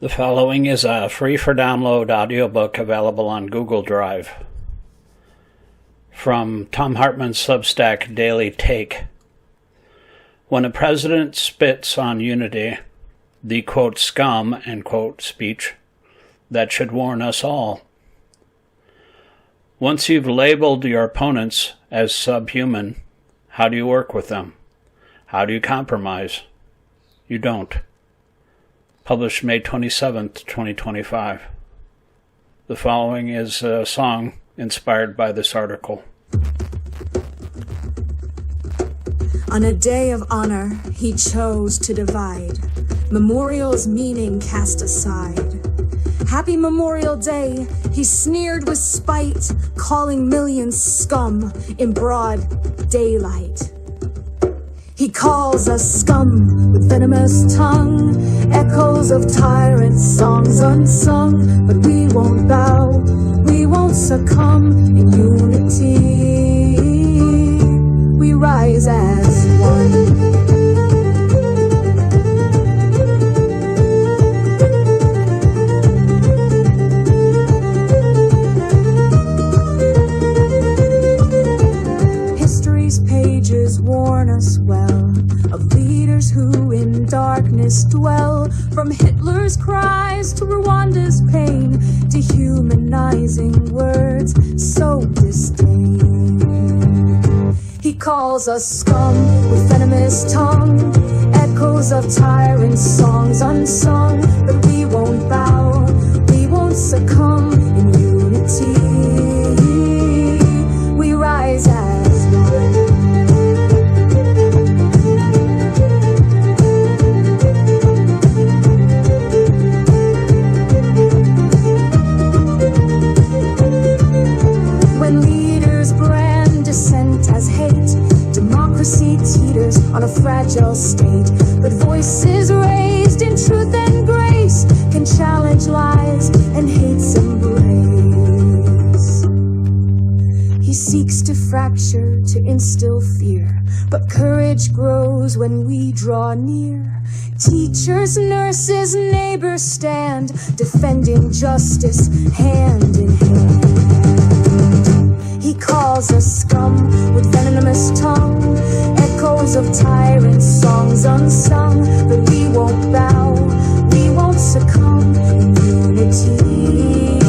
The following is a free-for-download audiobook available on Google Drive. From Tom Hartman's Substack Daily Take. When a president spits on unity, the quote scum end quote speech, that should warn us all. Once you've labeled your opponents as subhuman, how do you work with them? How do you compromise? You don't. Published May 27th, 2025. The following is a song inspired by this article. On a day of honor, he chose to divide. Memorial's meaning cast aside. Happy Memorial Day, he sneered with spite, calling millions scum in broad daylight. He calls us scum with venomous tongue, echoes of tyrant songs unsung, but we won't bow, we won't succumb. In unity, we rise as one. Warn us well of leaders who in darkness dwell, from Hitler's cries to Rwanda's pain, dehumanizing words so disdain. He calls us scum with venomous tongue, echoes of tyrant songs unsung, but we won't bow, we won't succumb. In unity, we rise as one. Democracy teeters on a fragile state, but voices raised in truth and grace can challenge lies and hate's embrace. He seeks to fracture, to instill fear, but courage grows when we draw near. Teachers, nurses, neighbors stand, defending justice hand in hand. He calls us scum with venomous tongue, echoes of tyrant songs unsung, but we won't bow, we won't succumb. In unity,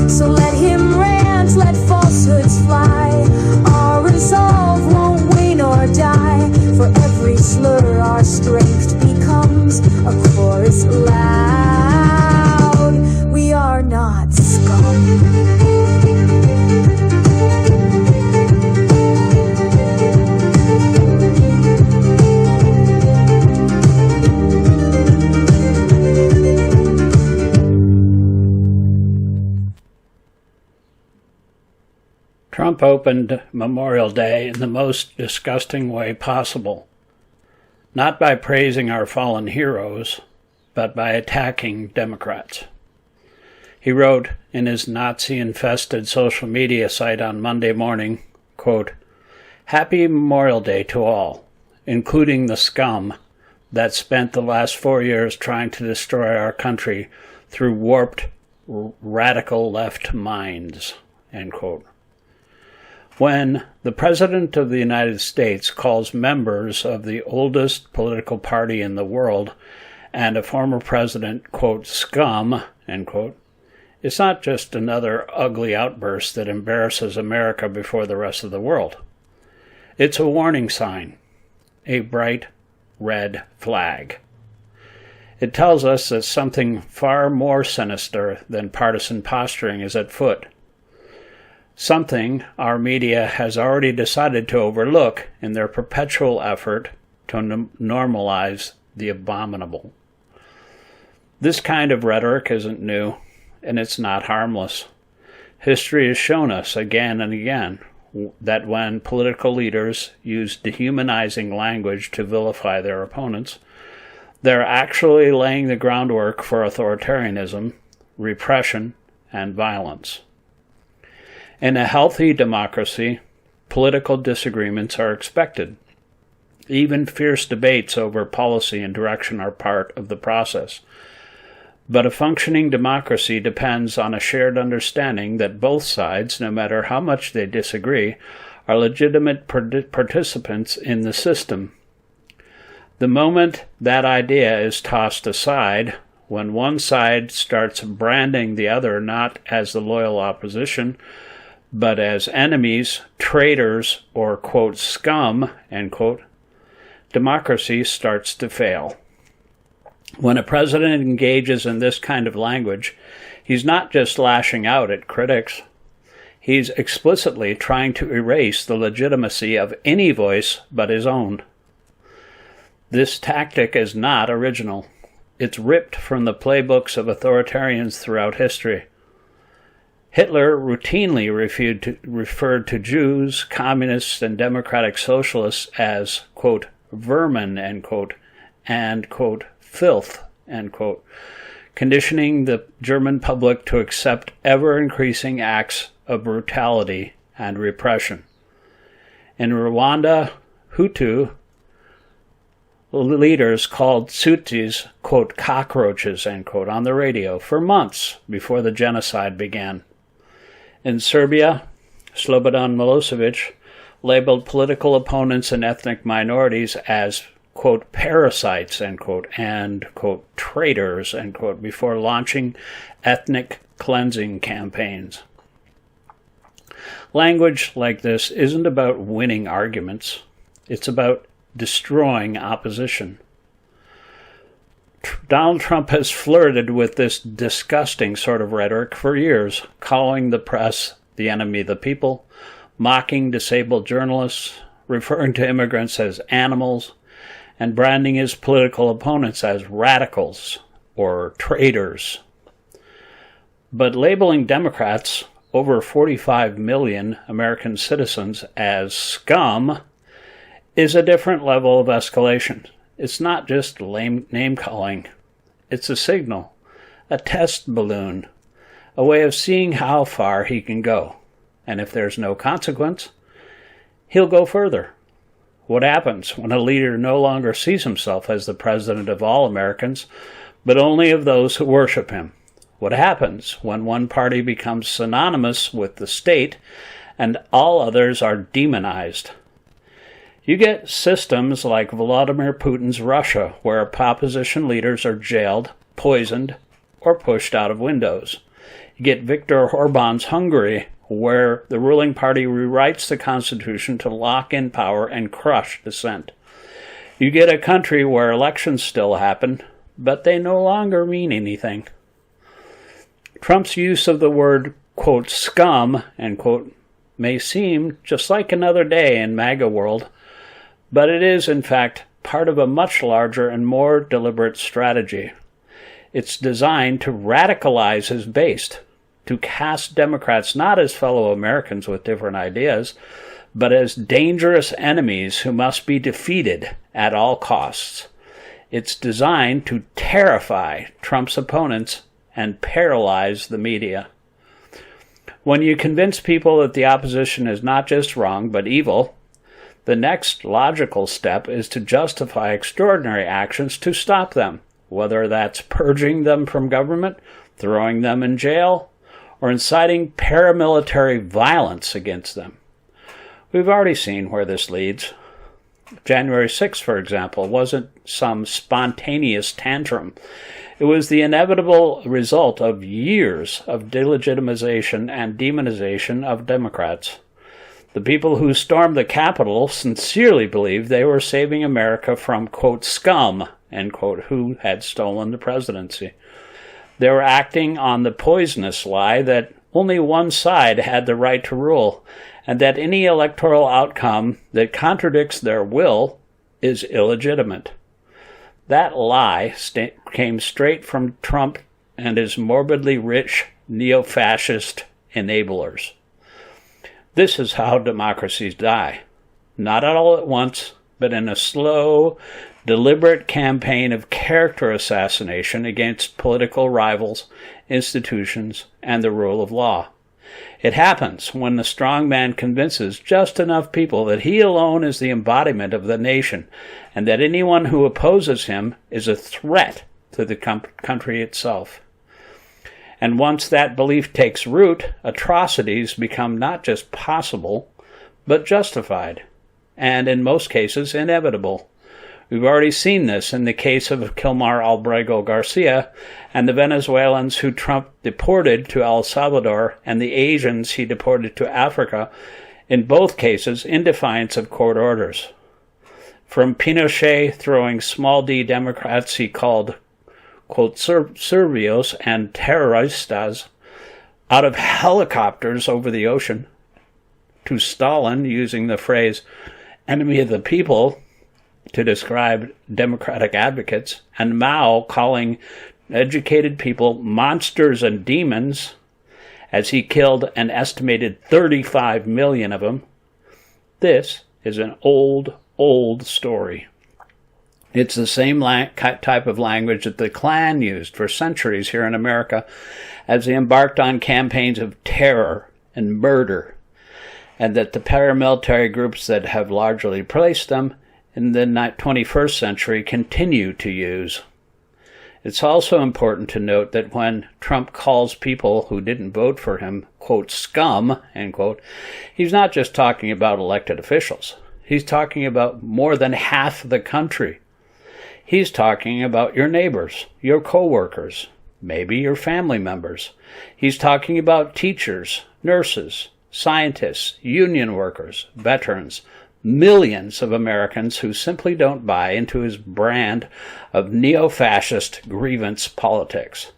so let him rant, let falsehoods fly. Our resolve won't wane or die. For every slur our strength becomes a chorus loud. We are not scum. Trump opened Memorial Day in the most disgusting way possible, not by praising our fallen heroes, but by attacking Democrats. He wrote in his Nazi-infested social media site on Monday morning, quote, "Happy Memorial Day to all, including the scum that spent the last 4 years trying to destroy our country through warped, radical left minds," end quote. When the President of the United States calls members of the oldest political party in the world and a former president, quote, scum, end quote, it's not just another ugly outburst that embarrasses America before the rest of the world. It's a warning sign, a bright red flag. It tells us that something far more sinister than partisan posturing is at foot. Something our media has already decided to overlook in their perpetual effort to normalize the abominable. This kind of rhetoric isn't new, and it's not harmless. History has shown us again and again that when political leaders use dehumanizing language to vilify their opponents, they're actually laying the groundwork for authoritarianism, repression, and violence. In a healthy democracy, political disagreements are expected. Even fierce debates over policy and direction are part of the process. But a functioning democracy depends on a shared understanding that both sides, no matter how much they disagree, are legitimate participants in the system. The moment that idea is tossed aside, when one side starts branding the other not as the loyal opposition, but as enemies, traitors, or, quote, scum, end quote, democracy starts to fail. When a president engages in this kind of language, he's not just lashing out at critics. He's explicitly trying to erase the legitimacy of any voice but his own. This tactic is not original. It's ripped from the playbooks of authoritarians throughout history. Hitler routinely referred to Jews, communists, and democratic socialists as, quote, vermin, end quote, and, quote, filth, end quote, conditioning the German public to accept ever-increasing acts of brutality and repression. In Rwanda, Hutu leaders called Tutsis, quote, cockroaches, end quote, on the radio for months before the genocide began. In Serbia, Slobodan Milosevic labeled political opponents and ethnic minorities as, quote, parasites, end quote, and, quote, traitors, end quote, before launching ethnic cleansing campaigns. Language like this isn't about winning arguments. It's about destroying opposition. Donald Trump has flirted with this disgusting sort of rhetoric for years, calling the press the enemy of the people, mocking disabled journalists, referring to immigrants as animals, and branding his political opponents as radicals or traitors. But labeling Democrats, over 45 million American citizens, as scum is a different level of escalation. It's not just lame name-calling. It's a signal, a test balloon, a way of seeing how far he can go. And if there's no consequence, he'll go further. What happens when a leader no longer sees himself as the president of all Americans, but only of those who worship him? What happens when one party becomes synonymous with the state and all others are demonized? You get systems like Vladimir Putin's Russia, where opposition leaders are jailed, poisoned, or pushed out of windows. You get Viktor Orban's Hungary, where the ruling party rewrites the constitution to lock in power and crush dissent. You get a country where elections still happen, but they no longer mean anything. Trump's use of the word, quote, scum, end quote, may seem just like another day in MAGA world, but it is, in fact, part of a much larger and more deliberate strategy. It's designed to radicalize his base, to cast Democrats not as fellow Americans with different ideas, but as dangerous enemies who must be defeated at all costs. It's designed to terrify Trump's opponents and paralyze the media. When you convince people that the opposition is not just wrong, but evil, the next logical step is to justify extraordinary actions to stop them, whether that's purging them from government, throwing them in jail, or inciting paramilitary violence against them. We've already seen where this leads. January 6th, for example, wasn't some spontaneous tantrum. It was the inevitable result of years of delegitimization and demonization of Democrats. The people who stormed the Capitol sincerely believed they were saving America from, quote, scum, end quote, who had stolen the presidency. They were acting on the poisonous lie that only one side had the right to rule, and that any electoral outcome that contradicts their will is illegitimate. That lie came straight from Trump and his morbidly rich neo-fascist enablers. This is how democracies die. Not all at once, but in a slow, deliberate campaign of character assassination against political rivals, institutions, and the rule of law. It happens when the strong man convinces just enough people that he alone is the embodiment of the nation, and that anyone who opposes him is a threat to the country itself. And once that belief takes root, atrocities become not just possible, but justified, and in most cases inevitable. We've already seen this in the case of Kilmar Albrego Garcia and the Venezuelans who Trump deported to El Salvador and the Asians he deported to Africa, in both cases in defiance of court orders. From Pinochet throwing small d Democrats he called, quote, Servios and terroristas out of helicopters over the ocean, to Stalin using the phrase enemy of the people to describe democratic advocates, and Mao calling educated people monsters and demons as he killed an estimated 35 million of them. This is an old story. It's the same type of language that the Klan used for centuries here in America as they embarked on campaigns of terror and murder, and that the paramilitary groups that have largely replaced them in the 21st century continue to use. It's also important to note that when Trump calls people who didn't vote for him, quote, scum, end quote, he's not just talking about elected officials. He's talking about more than half the country. He's talking about your neighbors, your co-workers, maybe your family members. He's talking about teachers, nurses, scientists, union workers, veterans, millions of Americans who simply don't buy into his brand of neo-fascist grievance politics.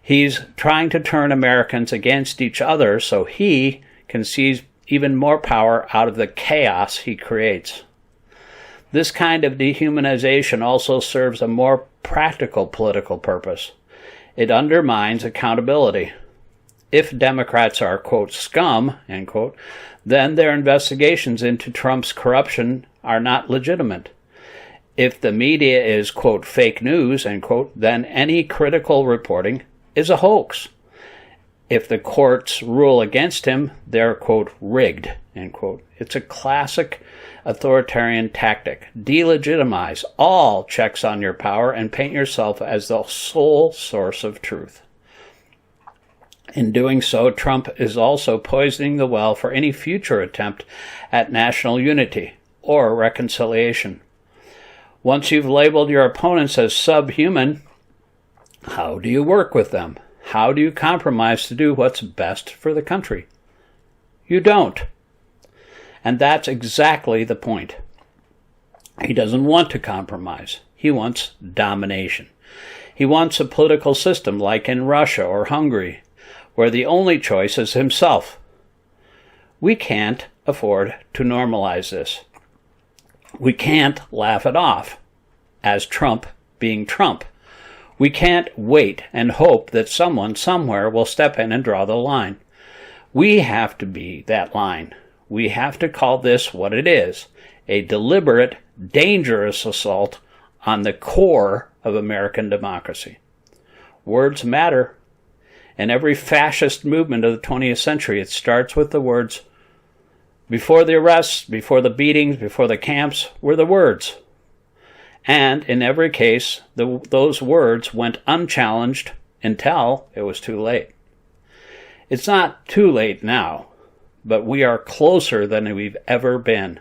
He's trying to turn Americans against each other so he can seize even more power out of the chaos he creates. This kind of dehumanization also serves a more practical political purpose. It undermines accountability. If Democrats are, quote, scum, end quote, then their investigations into Trump's corruption are not legitimate. If the media is, quote, fake news, end quote, then any critical reporting is a hoax. If the courts rule against him, they're, quote, rigged, end quote. It's a classic authoritarian tactic. Delegitimize all checks on your power and paint yourself as the sole source of truth. In doing so, Trump is also poisoning the well for any future attempt at national unity or reconciliation. Once you've labeled your opponents as subhuman, how do you work with them? How do you compromise to do what's best for the country? You don't. And that's exactly the point. He doesn't want to compromise. He wants domination. He wants a political system like in Russia or Hungary, where the only choice is himself. We can't afford to normalize this. We can't laugh it off as Trump being Trump. We can't wait and hope that someone somewhere will step in and draw the line. We have to be that line. We have to call this what it is, a deliberate, dangerous assault on the core of American democracy. Words matter. In every fascist movement of the 20th century, it starts with the words. Before the arrests, before the beatings, before the camps, were the words. And in every case, those words went unchallenged until it was too late. It's not too late now, but we are closer than we've ever been.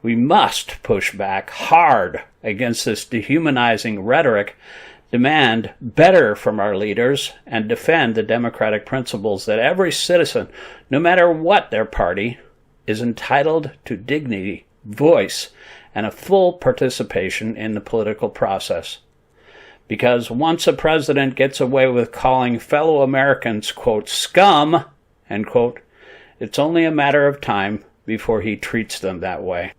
We must push back hard against this dehumanizing rhetoric, demand better from our leaders, and defend the democratic principles that every citizen, no matter what their party, is entitled to dignity, voice, and a full participation in the political process. Because once a president gets away with calling fellow Americans, quote, scum, end quote, it's only a matter of time before he treats them that way.